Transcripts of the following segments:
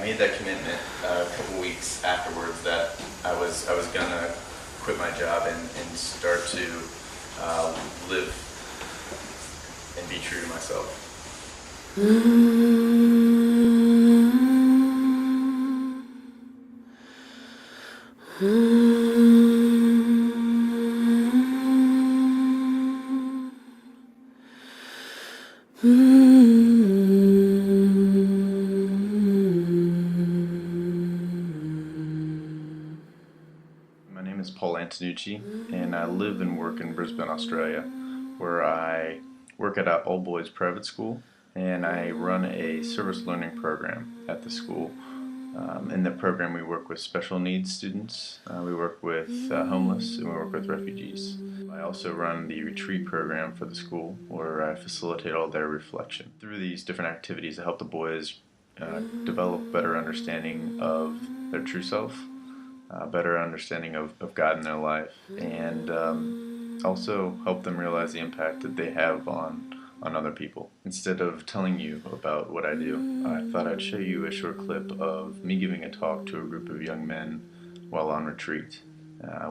made that commitment a couple weeks afterwards that I was gonna quit my job and start to live and be true to myself. My name is Antenucci, and I live and work in Brisbane, Australia, where I work at an all-boys private school, and I run a service learning program at the school. In the program, we work with special needs students, we work with homeless, and we work with refugees. I also run the retreat program for the school, where I facilitate all their reflection. Through these different activities, I help the boys develop better understanding of their true self, better understanding of God in their life, and also help them realize the impact that they have on other people. Instead of telling you about what I do, I thought I'd show you a short clip of me giving a talk to a group of young men while on retreat,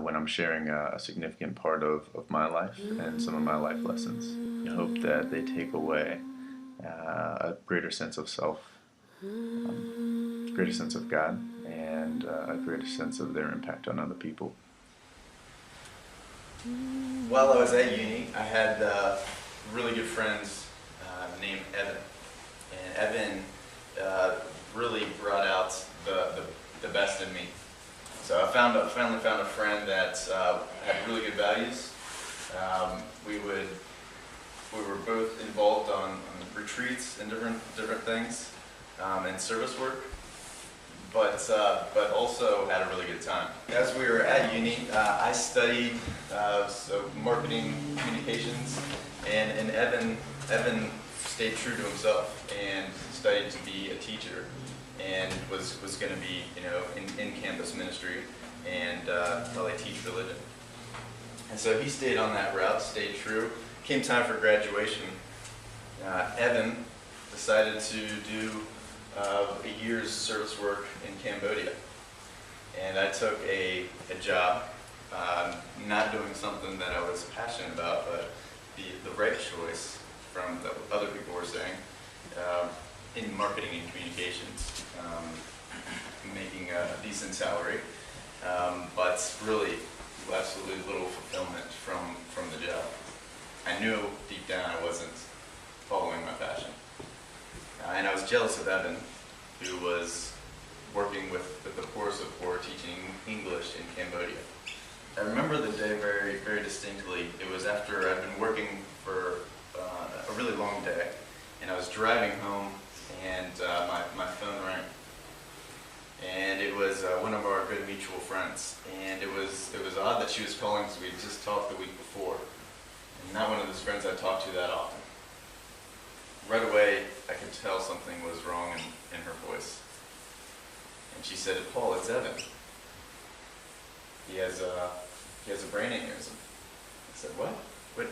when I'm sharing a significant part of my life and some of my life lessons. I hope that they take away a greater sense of self, greater sense of God, and a greater sense of their impact on other people. While I was at uni, I had really good friends named Evan, and Evan really brought out the best in me. So I finally found a friend that had really good values. We were both involved on retreats and different things, and service work, but also had a really good time. As we were at uni, I studied marketing communications, and Evan stayed true to himself and studied to be a teacher, and was going to be in campus ministry and probably teach religion. And so he stayed on that route, stayed true. Came time for graduation. Evan decided to do a year's service work in Cambodia, and I took a job, not doing something that I was passionate about, but the right choice from what other people were saying, in marketing and communications, making a decent salary, but really absolutely little fulfillment from the job. I knew deep down I wasn't following my passion. And I was jealous of Evan, who was working with the poorest of poor, teaching English in Cambodia. I remember the day very, very distinctly. It was after I'd been working for a really long day, and I was driving home, and my phone rang. And it was one of our good mutual friends. And it was odd that she was calling because we had just talked the week before. And not one of those friends I talked to that often. Right away, I could tell something was wrong in her voice. And she said, "Paul, it's Evan. He has a brain aneurysm." I said, "What? What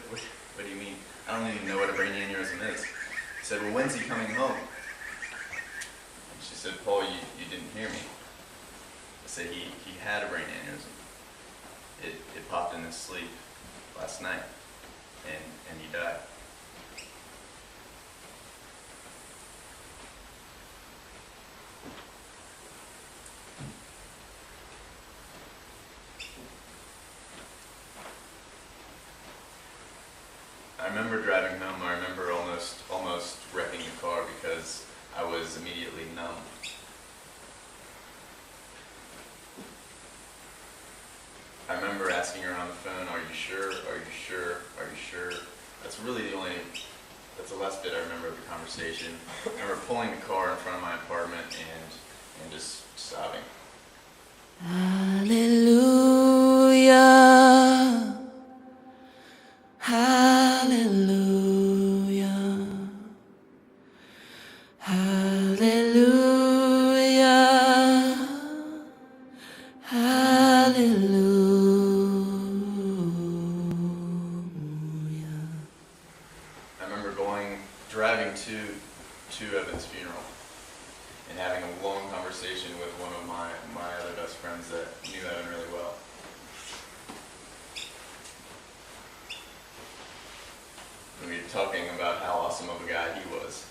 do you mean? I don't even know what a brain aneurysm is." I said, "Well, when's he coming home?" And she said, "Paul, you didn't hear me." I said, he had a brain aneurysm. It popped in his sleep last night, and he died. I remember driving home. I remember almost wrecking the car because I was immediately numb. I remember asking her on the phone, "Are you sure? Are you sure? Are you sure?" That's the last bit I remember of the conversation. I remember pulling the car in front of my apartment and just sobbing. Hallelujah. Hallelujah. Hallelujah. Hallelujah. I remember driving to Evan's funeral, and long conversation with one of my other best friends that knew Evan really well. And we were talking about how awesome of a guy he was.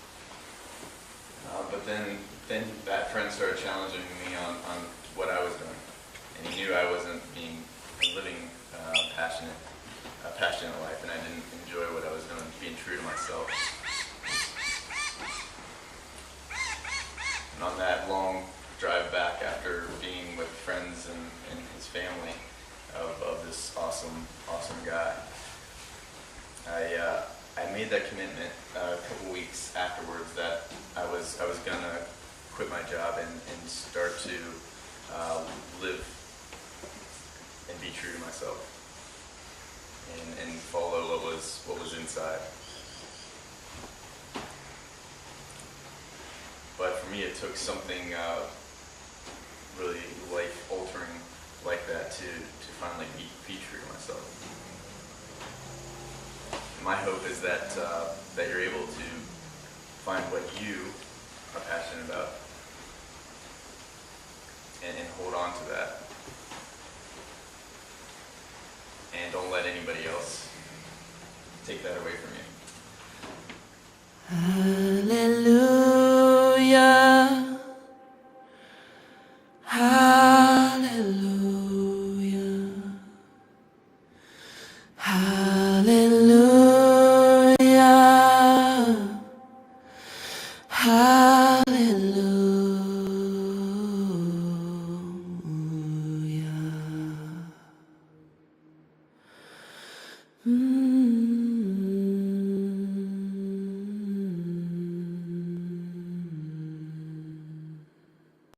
But then that friend started challenging me on what I was doing. And he knew I wasn't living a passionate life, and I didn't enjoy what I was doing, being true to myself. And on that long drive back after being with friends and his family of this awesome guy, I made that commitment a couple weeks afterwards that I was gonna quit my job and start to live and be true to myself and follow what was inside. But for me, it took something really life-altering like that to finally be true to myself. My hope is that you're able to find what you are passionate about and hold on to that. And don't let anybody else take that away from you. Hallelujah.